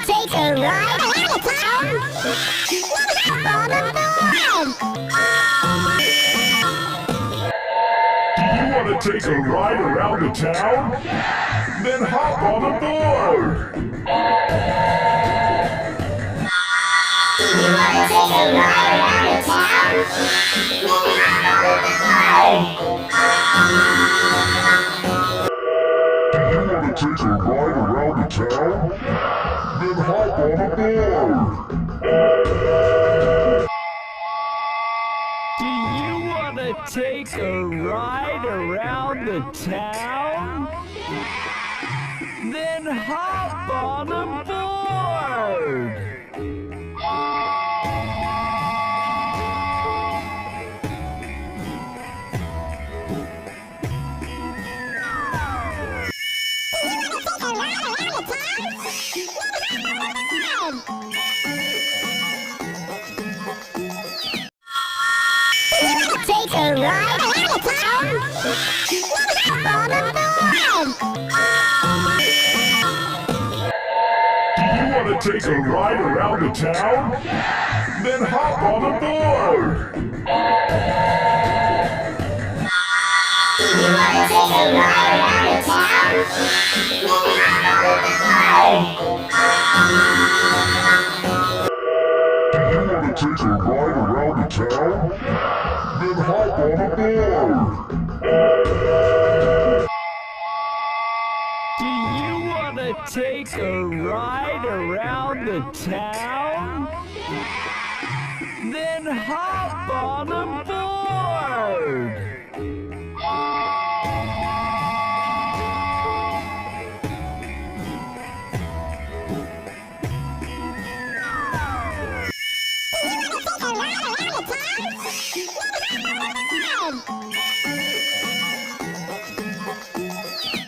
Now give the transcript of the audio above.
Take a ride around the town. On a board. Do you want to take a ride around the town? Then hop on a board. Do you want to take a ride around the town? Then hop on a board. Do you want to take a ride around the town? Then hop on a board. Do you want to take a ride around the town? Then hop on a board. Take a ride around the town. On a board. Do you want to take a ride around the town? Then hop on a board. Do you want to take a ride around the town? Then hop on a board. Do you want to take a ride around the town? Then hop on a board. Do you want to take a ride around the town? Then hop on a board. Take a ride around the town.